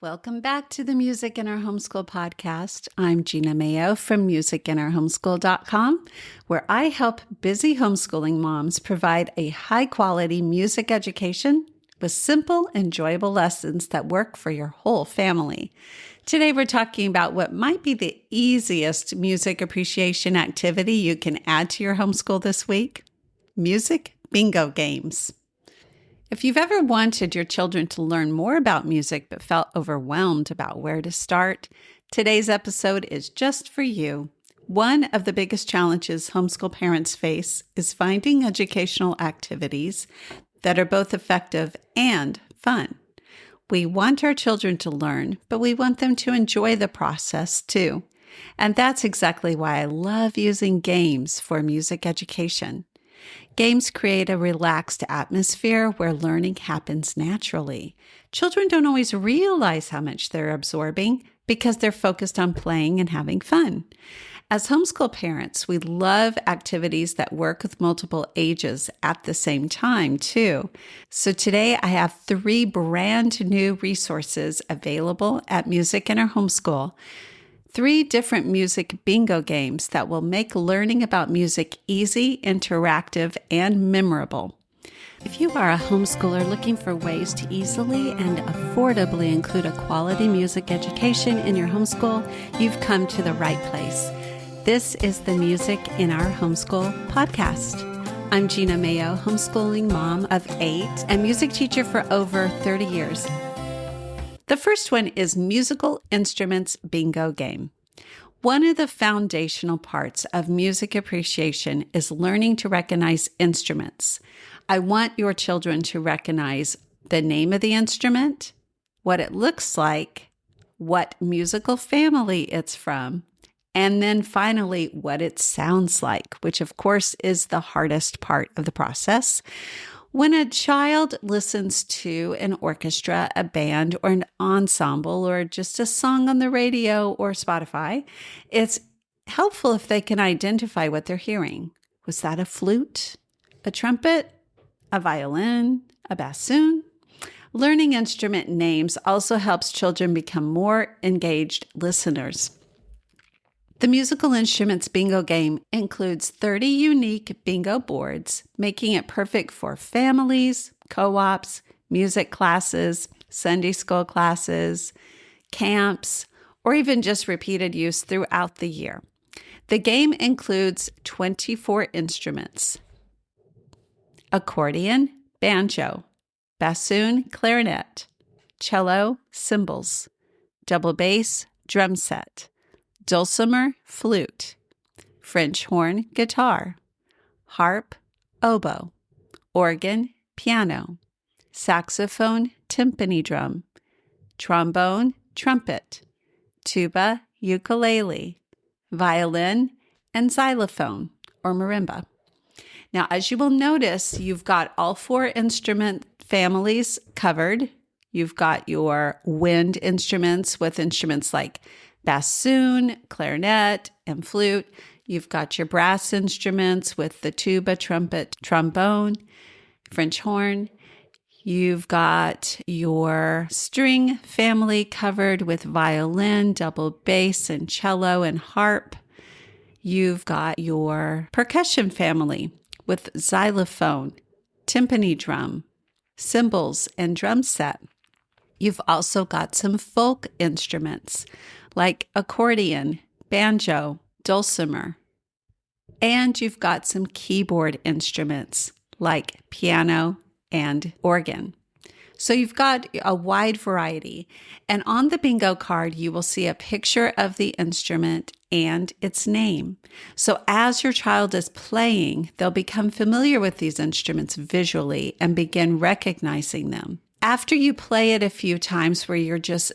Welcome back to the Music in Our Homeschool podcast. I'm Gena Mayo from musicinourhomeschool.com, where I help busy homeschooling moms provide a high-quality music education with simple, enjoyable lessons that work for your whole family. Today, we're talking about what might be the easiest music appreciation activity you can add to your homeschool this week: music bingo games. If you've ever wanted your children to learn more about music but felt overwhelmed about where to start, today's episode is just for you. One of the biggest challenges homeschool parents face is finding educational activities that are both effective and fun. We want our children to learn, but we want them to enjoy the process too. And that's exactly why I love using games for music education. Games create a relaxed atmosphere where learning happens naturally. Children don't always realize how much they're absorbing because they're focused on playing and having fun. As homeschool parents, we love activities that work with multiple ages at the same time, too. So today I have 3 brand new resources available at Music in Our Homeschool. 3 different music bingo games that will make learning about music easy, interactive, and memorable. If you are a homeschooler looking for ways to easily and affordably include a quality music education in your homeschool, you've come to the right place. This is the Music in Our Homeschool Podcast. I'm Gena Mayo, homeschooling mom of 8 and music teacher for over 30 years. The first one is Musical Instruments Bingo Game. One of the foundational parts of music appreciation is learning to recognize instruments. I want your children to recognize the name of the instrument, what it looks like, what musical family it's from, and then finally what it sounds like, which of course is the hardest part of the process. When a child listens to an orchestra, a band, or an ensemble, or just a song on the radio or Spotify, it's helpful if they can identify what they're hearing. Was that a flute, a trumpet, a violin, a bassoon? Learning instrument names also helps children become more engaged listeners. The Musical Instruments Bingo Game includes 30 unique bingo boards, making it perfect for families, co-ops, music classes, Sunday school classes, camps, or even just repeated use throughout the year. The game includes 24 instruments: accordion, banjo, bassoon, clarinet, cello, cymbals, double bass, drum set, dulcimer, flute, French horn, guitar, harp, oboe, organ, piano, saxophone, timpani drum, trombone, trumpet, tuba, ukulele, violin, and xylophone or marimba. Now, as you will notice, you've got all 4 instrument families covered. You've got your wind instruments with instruments like bassoon, clarinet, and flute. You've got your brass instruments with the tuba, trumpet, trombone, French horn. You've got your string family covered with violin, double bass, and cello, and harp. You've got your percussion family with xylophone, timpani drum, cymbals, and drum set. You've also got some folk instruments like accordion, banjo, dulcimer. And you've got some keyboard instruments like piano and organ. So you've got a wide variety. And on the bingo card, you will see a picture of the instrument and its name. So as your child is playing, they'll become familiar with these instruments visually and begin recognizing them. After you play it a few times where you're just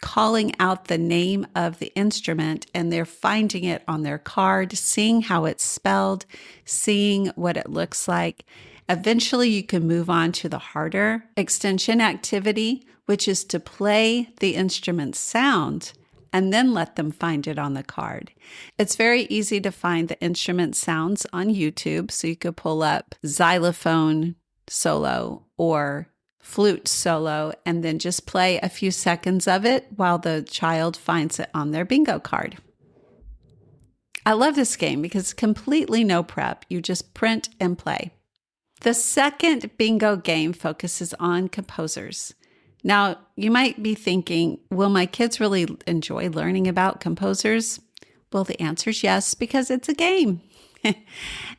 calling out the name of the instrument and they're finding it on their card, seeing how it's spelled, seeing what it looks like, eventually you can move on to the harder extension activity, which is to play the instrument sound and then let them find it on the card. It's very easy to find the instrument sounds on YouTube, so you could pull up xylophone solo or flute solo and then just play a few seconds of it while the child finds it on their bingo card. I love this game because it's completely no prep. You just print and play. The second bingo game focuses on composers. Now, you might be thinking, will my kids really enjoy learning about composers? Well, the answer is yes, because it's a game.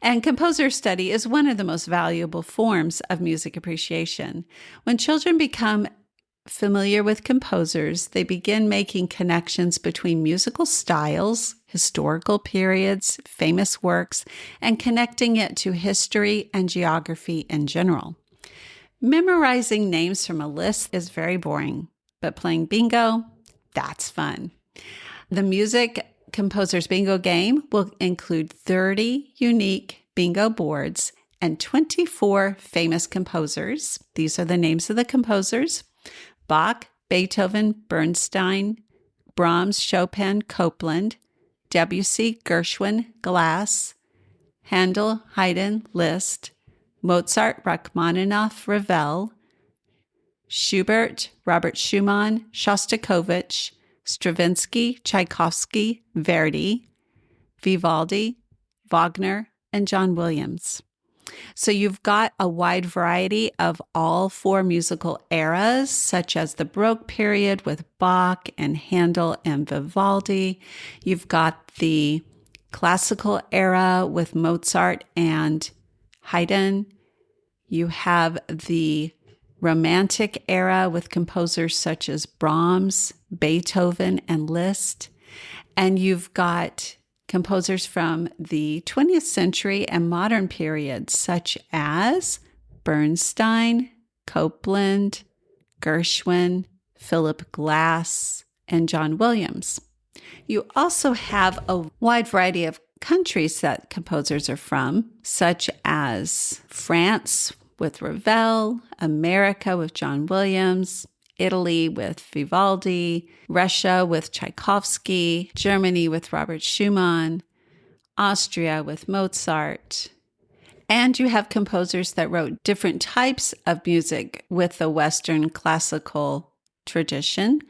And composer study is one of the most valuable forms of music appreciation. When children become familiar with composers, they begin making connections between musical styles, historical periods, famous works, and connecting it to history and geography in general. Memorizing names from a list is very boring, but playing bingo, that's fun. The Music Composers Bingo game will include 30 unique bingo boards and 24 famous composers. These are the names of the composers: Bach, Beethoven, Bernstein, Brahms, Chopin, Copland, Debussy, Gershwin, Glass, Handel, Haydn, Liszt, Mozart, Rachmaninoff, Ravel, Schubert, Robert Schumann, Shostakovich, Stravinsky, Tchaikovsky, Verdi, Vivaldi, Wagner, and John Williams. So you've got a wide variety of all four musical eras, such as the Baroque period with Bach and Handel and Vivaldi. You've got the classical era with Mozart and Haydn. You have the Romantic era with composers such as Brahms, Beethoven, and Liszt. And you've got composers from the 20th century and modern periods such as Bernstein, Copland, Gershwin, Philip Glass, and John Williams. You also have a wide variety of countries that composers are from, such as France with Ravel, America with John Williams, Italy with Vivaldi, Russia with Tchaikovsky, Germany with Robert Schumann, Austria with Mozart. And you have composers that wrote different types of music with the Western classical tradition,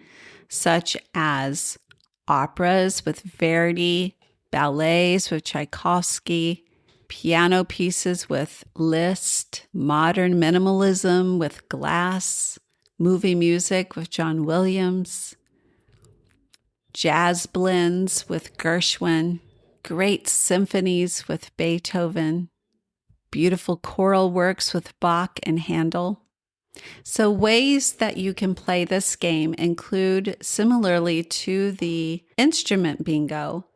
such as operas with Verdi, ballets with Tchaikovsky, piano pieces with Liszt, modern minimalism with Glass, movie music with John Williams, jazz blends with Gershwin, great symphonies with Beethoven, beautiful choral works with Bach and Handel. So ways that you can play this game include, similarly to the instrument bingo,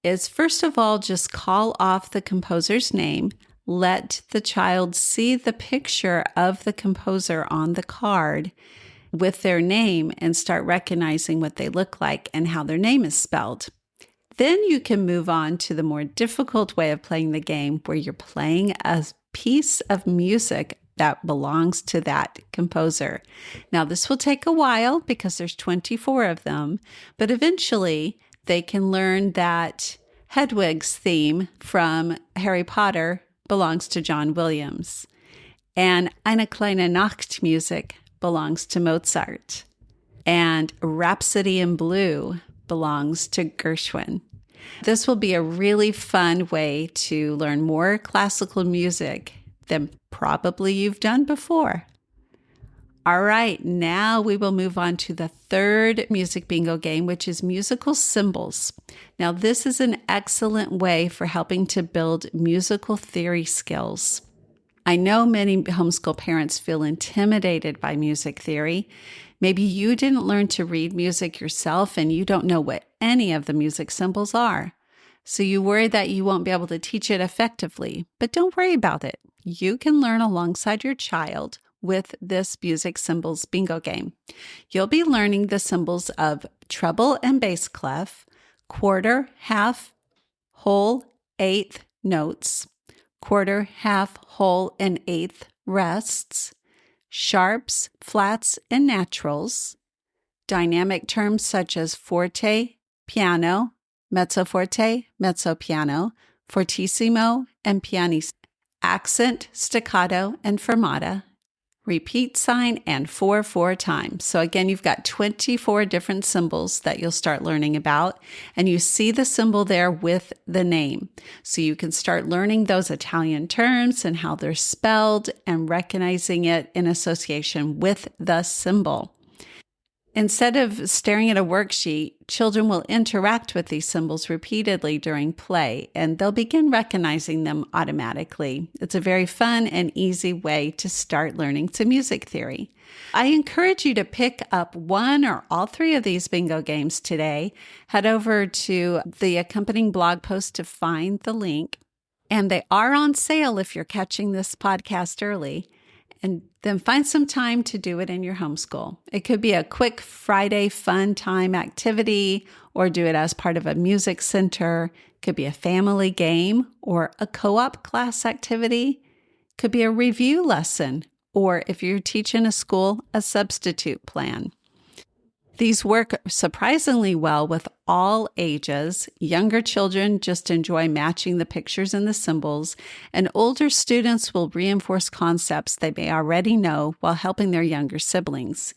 is first of all, just call off the composer's name. Let the child see the picture of the composer on the card with their name and start recognizing what they look like and how their name is spelled. Then you can move on to the more difficult way of playing the game, where you're playing a piece of music that belongs to that composer. Now, this will take a while because there's 24 of them, but eventually they can learn that Hedwig's theme from Harry Potter belongs to John Williams, and Eine kleine Nacht music belongs to Mozart, and Rhapsody in Blue belongs to Gershwin. This will be a really fun way to learn more classical music than probably you've done before. All right, now we will move on to the third music bingo game, which is musical symbols. Now, this is an excellent way for helping to build musical theory skills. I know many homeschool parents feel intimidated by music theory. Maybe you didn't learn to read music yourself and you don't know what any of the music symbols are. So you worry that you won't be able to teach it effectively, but don't worry about it. You can learn alongside your child with this music symbols bingo game. You'll be learning the symbols of treble and bass clef, quarter, half, whole, eighth notes, quarter, half, whole, and eighth rests, sharps, flats, and naturals, dynamic terms such as forte, piano, mezzo forte, mezzo piano, fortissimo, and pianissimo, accent, staccato, and fermata, repeat sign, and 4 times. So again, you've got 24 different symbols that you'll start learning about, and you see the symbol there with the name. So you can start learning those Italian terms and how they're spelled and recognizing it in association with the symbol. Instead of staring at a worksheet, children will interact with these symbols repeatedly during play, and they'll begin recognizing them automatically. It's a very fun and easy way to start learning some music theory. I encourage you to pick up one or all 3 of these bingo games today. Head over to the accompanying blog post to find the link, and they are on sale if you're catching this podcast early. And then find some time to do it in your homeschool. It could be a quick Friday fun time activity, or do it as part of a music center. It could be a family game or a co-op class activity. It could be a review lesson, or if you're teaching a school, a substitute plan. These work surprisingly well with all ages. Younger children just enjoy matching the pictures and the symbols, and older students will reinforce concepts they may already know while helping their younger siblings.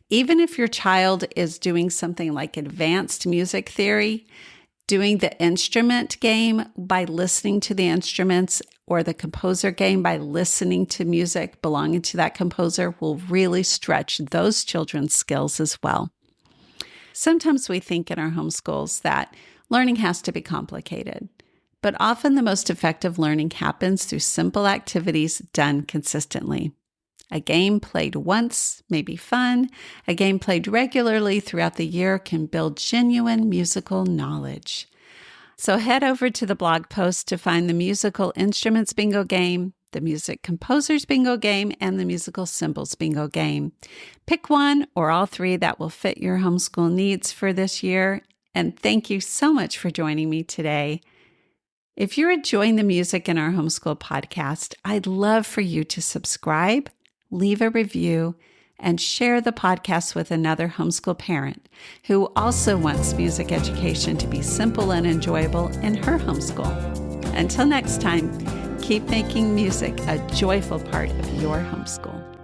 Even if your child is doing something like advanced music theory, doing the instrument game by listening to the instruments, or the composer game by listening to music belonging to that composer, will really stretch those children's skills as well. Sometimes we think in our homeschools that learning has to be complicated, but often the most effective learning happens through simple activities done consistently. A game played once may be fun. A game played regularly throughout the year can build genuine musical knowledge. So head over to the blog post to find the musical instruments bingo game, the music composers bingo game, and the musical symbols bingo game. Pick one or all 3 that will fit your homeschool needs for this year. And thank you so much for joining me today. If you're enjoying the Music in Our Homeschool podcast, I'd love for you to subscribe, leave a review, and share the podcast with another homeschool parent who also wants music education to be simple and enjoyable in her homeschool. Until next time, keep making music a joyful part of your homeschool.